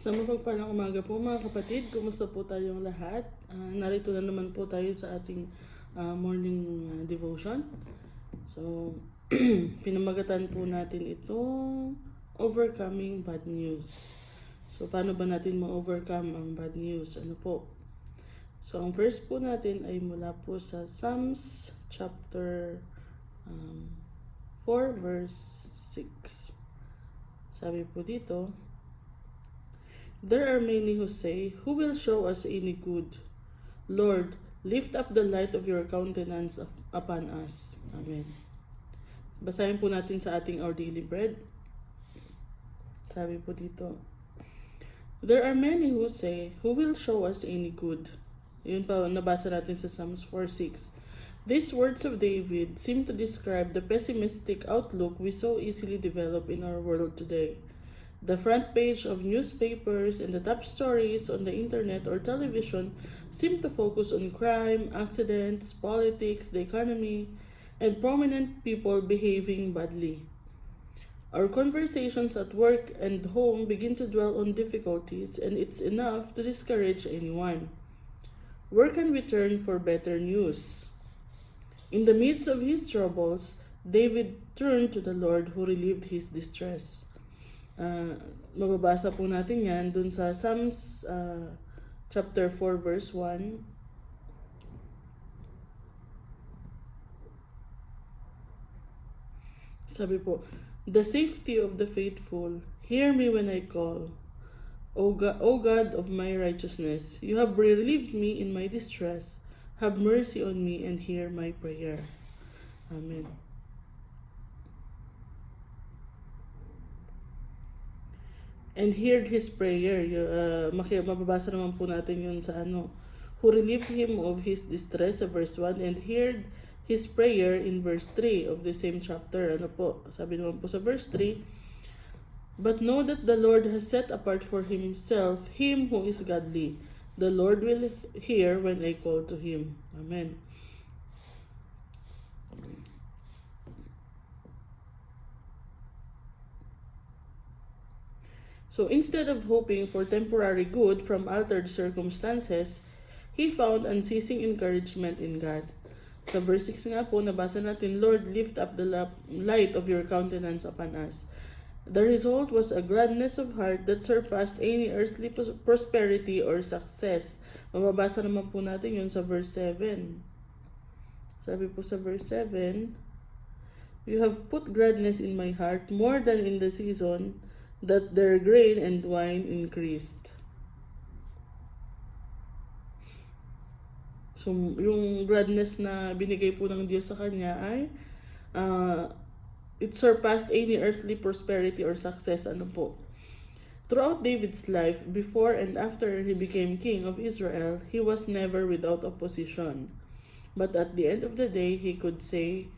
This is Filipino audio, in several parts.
Sa mapagpalang umaga po mga kapatid, kumusta po tayong lahat? Narito na naman po tayo sa ating morning devotion. So, pinamagatan po natin itong overcoming bad news. So, paano ba natin ma-overcome ang bad news? Ano po? So, ang first po natin ay mula po sa Psalms chapter 4 verse 6. Sabi po dito, "There are many who say, who will show us any good? Lord, lift up the light of your countenance upon us." Amen. Basahin po natin sa ating Our Daily Bread. Sabi po dito, "There are many who say, who will show us any good?" Yun pa, nabasa natin sa Psalms 4:6. These words of David seem to describe the pessimistic outlook we so easily develop in our world today. The front page of newspapers and the top stories on the internet or television seem to focus on crime, accidents, politics, the economy, and prominent people behaving badly. Our conversations at work and home begin to dwell on difficulties, and it's enough to discourage anyone. Where can we turn for better news? In the midst of his troubles, David turned to the Lord who relieved his distress. Mababasa po natin yan dun sa Psalms chapter 4 verse 1. Sabi po, "The safety of the faithful, hear me when I call. O God of my righteousness, you have relieved me in my distress. Have mercy on me and hear my prayer." Amen. And heard his prayer. Mababasa naman po natin yun sa who relieved him of his distress sa verse 1 and heard his prayer in verse 3 of the same chapter. Ano po? Sabi naman po sa verse 3, "But know that the Lord has set apart for himself him who is godly. The Lord will hear when I call to him." Amen. So instead of hoping for temporary good from altered circumstances, he found unceasing encouragement in God. Sa verse 6 nga po, nabasa natin, "Lord, lift up the light of your countenance upon us." The result was a gladness of heart that surpassed any earthly prosperity or success. Mababasa naman po natin yun sa verse 7. Sabi po sa verse 7, "You have put gladness in my heart more than in the season that their grain and wine increased." So, yung gladness na binigay po ng Diyos sa kanya ay it surpassed any earthly prosperity or success. Ano po? Throughout David's life, before and after he became king of Israel, he was never without opposition. But at the end of the day, he could say,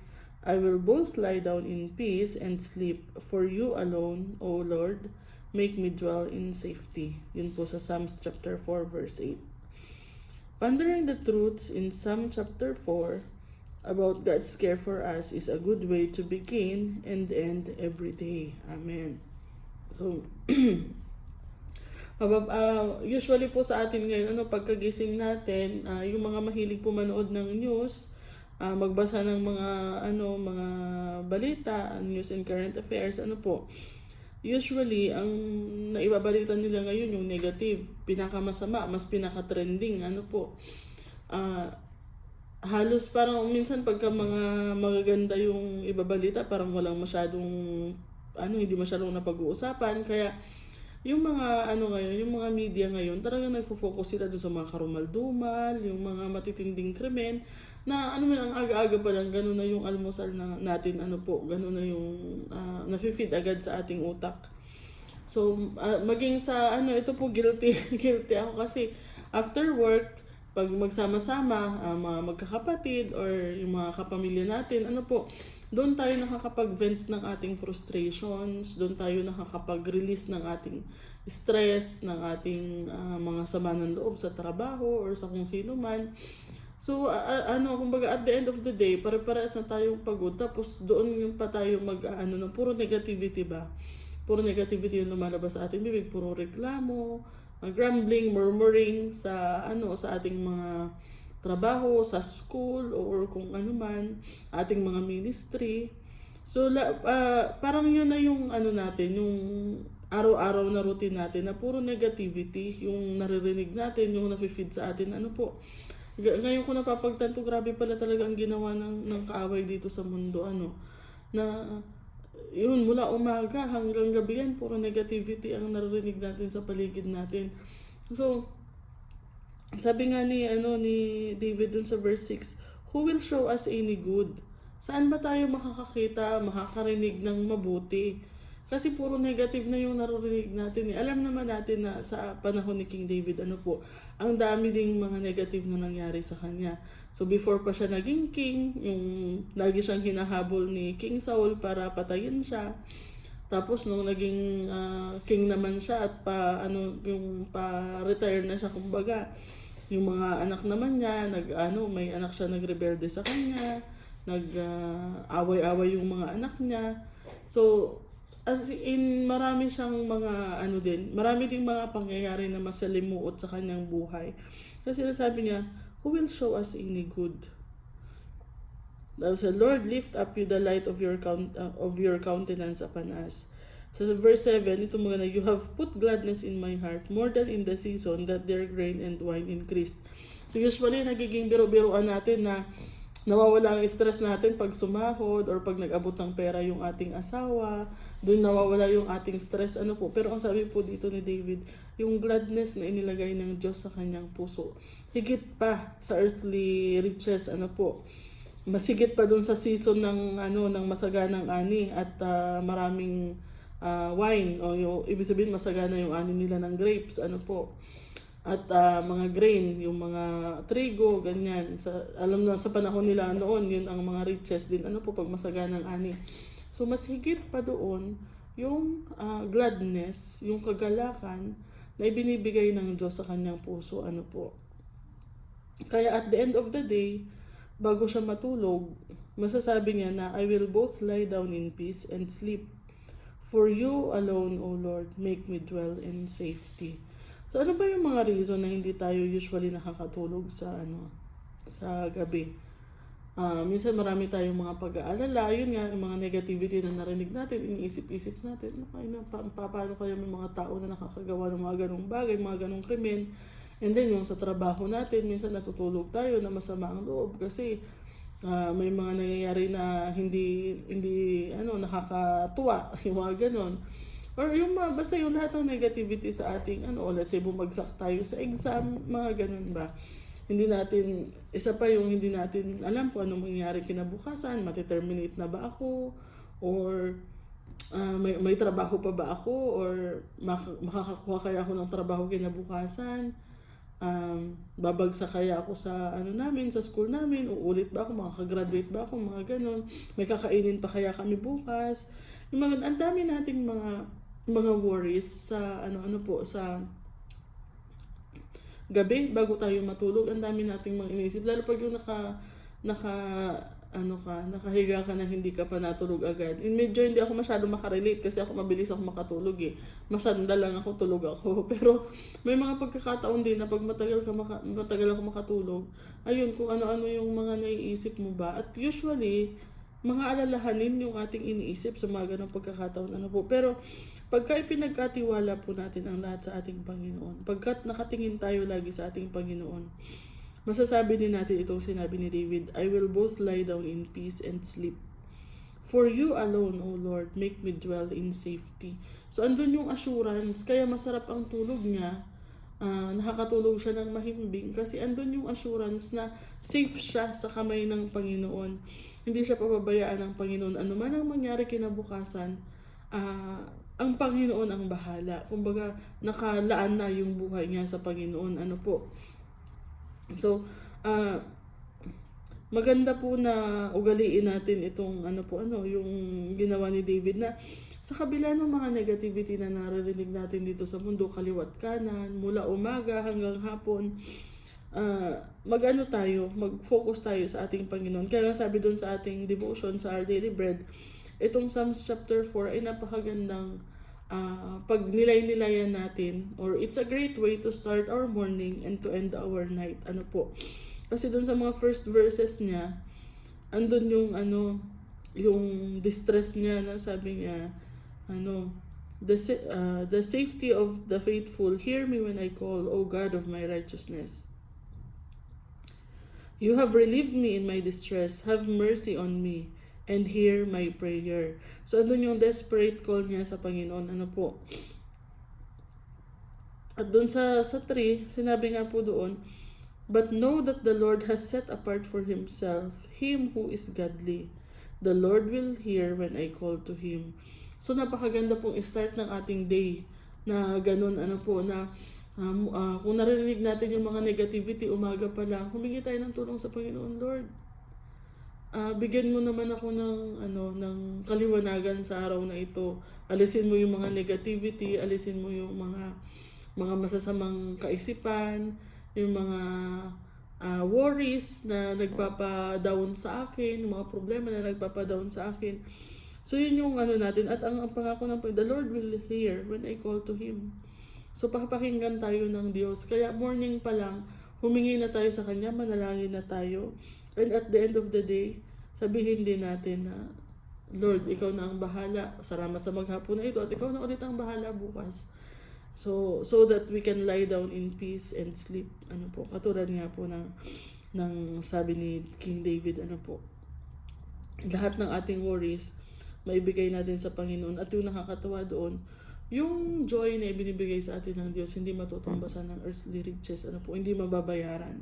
"I will both lie down in peace and sleep, for you alone, O Lord, make me dwell in safety." Yun po sa Psalms chapter 4 verse 8. Pondering the truths in Psalm chapter 4 about God's care for us is a good way to begin and end every day. Amen. So, usually po sa atin ngayon, pagkagising natin, yung mga mahilig po manood ng news, magbasa ng mga balita, news and current affairs, usually, ang naibabalita nila ngayon yung negative, pinakamasama, mas pinaka-trending, halos parang minsan pagka mga magaganda yung ibabalita, parang walang masyadong, hindi masyadong napag-uusapan, kaya yung mga ngayon, yung mga media ngayon, talagang nagfo-focus sila doon sa mga karumal-dumal, yung mga matitinding krimen, na ang aga-aga pa lang, gano'n na yung almusal natin, gano'n na yung nafe-feed agad sa ating utak. So, maging sa ito po guilty ako kasi after work, pag magsama-sama, mga magkakapatid or yung mga kapamilya natin, doon tayo nakakapag-vent ng ating frustrations, doon tayo nakakapag-release ng ating stress, ng ating mga sama ng loob sa trabaho or sa kung sino man. So, kumbaga at the end of the day, pare-parehas na tayong pagod. Tapos doon yung pa tayo ng puro negativity ba? puro negativity yung lumalabas sa ating bibig, puro reklamo, grumbling, murmuring sa sa ating mga trabaho, sa school, or kung ano man, ating mga ministry. So parang yun na yung natin, yung araw-araw na routine natin na puro negativity yung naririnig natin, yung nafe-feed sa atin. Ngayon ko napapagtanto, grabe pala talaga ang ginawa ng kaaway dito sa mundo, na yun, mula umaga hanggang gabi yan, puro negativity ang naririnig natin sa paligid natin. So, sabi nga ni David dun sa verse 6, who will show us any good? Saan ba tayo makakakita, makakarinig ng mabuti? Kasi puro negative na yung naririnig natin. Alam naman natin na sa panahon ni King David, ang dami ding mga negative na nangyari sa kanya. So before pa siya naging king, yung lagi siyang hinahabol ni King Saul para patayin siya. Tapos nung naging king naman siya at pa-retire na siya, kumbaga, yung mga anak naman niya, may anak siya nagrebelde sa kanya, away-away yung mga anak niya. So, as in, marami siyang mga marami ding mga pangyayari na masalimuot sa kanyang buhay. Kasi sabi niya, who will show us any good? Tapos, Lord, lift up you the light of your countenance upon us. So, sa verse 7, ito mga na, you have put gladness in my heart more than in the season that their grain and wine increased. So, usually, nagiging biro-biroan natin na nawawala ang stress natin pag sumahod or pag nag-abot ng pera yung ating asawa. Doon nawawala yung ating stress. Pero ang sabi po dito ni David, yung gladness na inilagay ng Diyos sa kanyang puso, higit pa sa earthly riches, masigit pa doon sa season ng masaganang ani at maraming wine, o ibig sabihin masagana yung ani nila ng grapes, at mga grain, yung mga trigo, ganyan. Alam na sa panahon nila noon, yun ang mga riches din, pag masaganang ani. So mas higit pa doon yung gladness, yung kagalakan na ibinibigay ng Diyos sa kanyang puso, Kaya at the end of the day, bago siya matulog, masasabi niya na, I will both lie down in peace and sleep. For you alone, O Lord, make me dwell in safety. So ano ba yung mga reason na hindi tayo usually nakakatulog sa gabi? Minsan marami tayong mga pag-aalala, yun nga, yung mga negativity na narinig natin, iniisip-isip natin, paano kaya may mga tao na nakakagawa ng mga ganong bagay, mga ganong krimen. And then yung sa trabaho natin, minsan natutulog tayo na masama ang loob kasi may mga nangyayari na hindi nakakatuwa, yung mga ganon. Or yung basta yung lahat ng negativity sa ating let's say bumagsak tayo sa exam, mga ganun ba. Isa pa yung hindi natin alam kung anong mangyayari kinabukasan, mati-terminate na ba ako, or may trabaho pa ba ako, or makakakuha kaya ako ng trabaho kinabukasan, babagsak kaya ako sa sa school namin, uulit ba ako, makakagraduate ba ako, mga ganun, may kakainin pa kaya kami bukas. Yung ang dami nating mga worries sa sa gabi bago tayo matulog. Ang dami nating mga iniisip, lalo pag yung nakahiga ka na hindi ka pa natulog agad. Medyo hindi ako masyado makarelate kasi ako mabilis ako makatulog Masanda lang ako, tulog ako. Pero may mga pagkakataon din na pag matagal ako makatulog, ayun, kung ano-ano yung mga naiisip mo ba. At usually, mga alalahanin yung ating iniisip sa mga ganong pagkakataon. Pero pagka ipinagkatiwala po natin ang lahat sa ating Panginoon, pagkat nakatingin tayo lagi sa ating Panginoon, masasabi din natin itong sinabi ni David, I will both lie down in peace and sleep. For you alone, O Lord, make me dwell in safety. So andun yung assurance, kaya masarap ang tulog niya, nakakatulog siya ng mahimbing kasi andun yung assurance na safe siya sa kamay ng Panginoon. Hindi siya pababayaan ng Panginoon. Ano man ang mangyari kinabukasan, ang Panginoon ang bahala. Kumbaga, nakalaan na yung buhay niya sa Panginoon. So, maganda po na ugaliin natin itong yung ginawa ni David na sa kabila ng mga negativity na naririnig natin dito sa mundo, kaliwat kanan, mula umaga hanggang hapon, mag-focus tayo sa ating Panginoon. Kaya sabi doon sa ating devotion sa Our Daily Bread, itong Psalms chapter 4 ay napakagandang pag nilay-nilayan natin, or it's a great way to start our morning and to end our night. Ano po? Kasi dun sa mga first verses niya, andun yung yung distress niya na sabi niya, the safety of the faithful, hear me when I call, O God of my righteousness. You have relieved me in my distress. Have mercy on me and hear my prayer. So, andun yung desperate call niya sa Panginoon. Ano po? At doon sa 3, sinabi nga po doon, but know that the Lord has set apart for Himself him who is godly. The Lord will hear when I call to Him. So, napakaganda pong start ng ating day na ganun, na kung naririnig natin yung mga negativity, umaga pa lang, humingi tayo ng tulong sa Panginoon. Lord, bigyan mo naman ako ng kaliwanagan sa araw na ito. Alisin mo yung mga negativity, alisin mo yung mga masasamang kaisipan, yung mga worries na nagpapa-down sa akin, yung mga problema na nagpapa-down sa akin. So yun yung natin. At ang pangako ng the Lord will hear when I call to Him. So papakinggan tayo ng Diyos. Kaya morning pa lang, humingi na tayo sa Kanya, manalangin na tayo. And at the end of the day, sabihin din natin na, Lord, Ikaw na ang bahala. Salamat sa maghapon na ito at Ikaw na ulit ang bahala bukas. So that we can lie down in peace and sleep. Katulad nga po ng sabi ni King David, lahat ng ating worries, maibigay natin sa Panginoon. At yung nakakatawa doon, yung joy na ibinibigay sa atin ng Diyos, hindi matutumbasan ng earthly riches, hindi mababayaran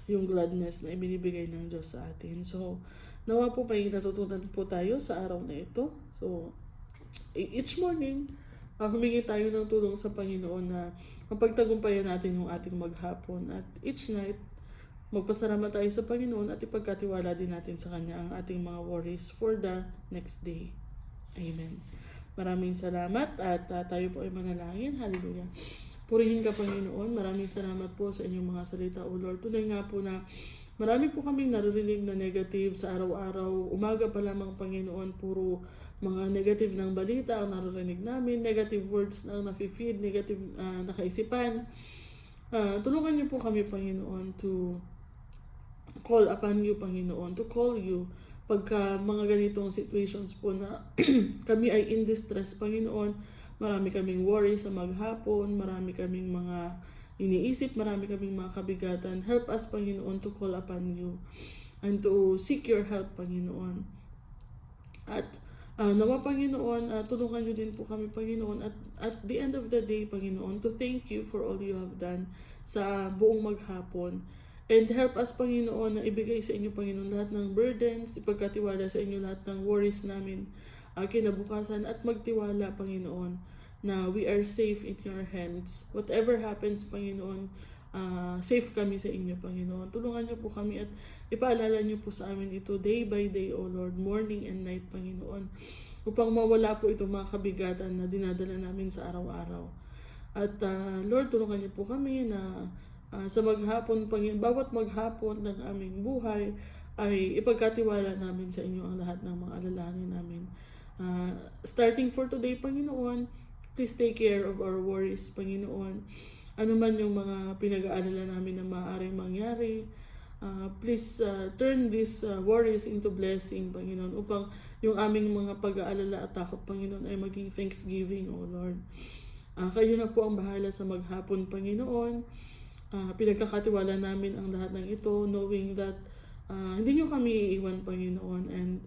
yung gladness na ibinibigay ng Diyos sa atin. So, nawa po may natutunan po tayo sa araw na ito. So, each morning, humingi tayo ng tulong sa Panginoon na mapagtagumpayan natin yung ating maghapon. At each night, magpasalamat tayo sa Panginoon at ipagkatiwala din natin sa Kanya ang ating mga worries for the next day. Amen. Maraming salamat at tayo po ay manalangin. Hallelujah. Purihin ka, Panginoon. Maraming salamat po sa inyong mga salita, O Lord. Tunay nga po na marami po kaming naririnig na negative sa araw-araw. Umaga pa lamang, Panginoon, puro mga negative ng balita ang naririnig namin, negative words na nafe-feed, negative na kaisipan. Tulungan niyo po kami, Panginoon, to call upon you, Panginoon, to call you pagka mga ganitong situations po na kami ay in distress, Panginoon. Marami kaming worry sa maghapon, marami kaming mga iniisip, marami kaming mga kabigatan. Help us, Panginoon, to call upon you and to seek your help, Panginoon. At nawa, Panginoon, tulungan niyo din po kami, Panginoon, at the end of the day, Panginoon, to thank you for all you have done sa buong maghapon. And help us, Panginoon, na ibigay sa inyo, Panginoon, lahat ng burdens, ipagkatiwala sa inyo lahat ng worries namin, kinabukasan, at magtiwala, Panginoon, na we are safe in your hands. Whatever happens, Panginoon, safe kami sa inyo, Panginoon. Tulungan niyo po kami at ipaalala niyo po sa amin ito day by day, O Lord, morning and night, Panginoon, upang mawala po itong mga kabigatan na dinadala namin sa araw-araw. At Lord, tulungan niyo po kami na sa maghapon, Panginoon, bawat maghapon ng aming buhay ay ipagkatiwala namin sa inyo ang lahat ng mga alalahanin namin. Starting for today, Panginoon, please take care of our worries, Panginoon. Ano man yung mga pinag-aalala namin na maaaring mangyari, please turn these worries into blessing, Panginoon, upang yung aming mga pag-aalala at takot, Panginoon, ay maging thanksgiving, O Lord. Kayo na po ang bahala sa maghapon, Panginoon. Pinagkakatiwala namin ang lahat ng ito, knowing that hindi nyo kami iiwan, Panginoon, and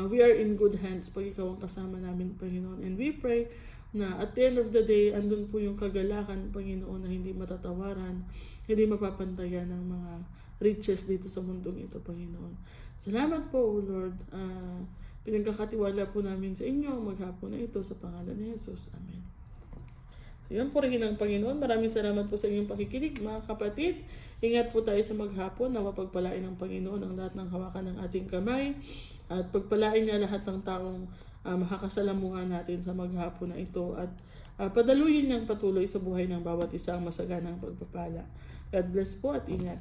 we are in good hands pag ikaw ang kasama namin, Panginoon. And we pray na at the end of the day, andun po yung kagalakan, Panginoon, na hindi matatawaran, hindi mapapantayan ng mga riches dito sa mundong ito, Panginoon. Salamat po, O Lord. Pinagkakatiwala po namin sa inyo ang maghapon na ito sa pangalan ni Jesus. Amen. So, yun po rin ng Panginoon. Maraming salamat po sa inyong pakikinig, mga kapatid. Ingat po tayo sa maghapon na mapagpalain ng Panginoon ang lahat ng hawakan ng ating kamay at pagpalain niya lahat ng taong makakasalamuhan natin sa maghapon na ito at padaluyin niyang patuloy sa buhay ng bawat isa ang masaganang pagpapala. God bless po at ingat.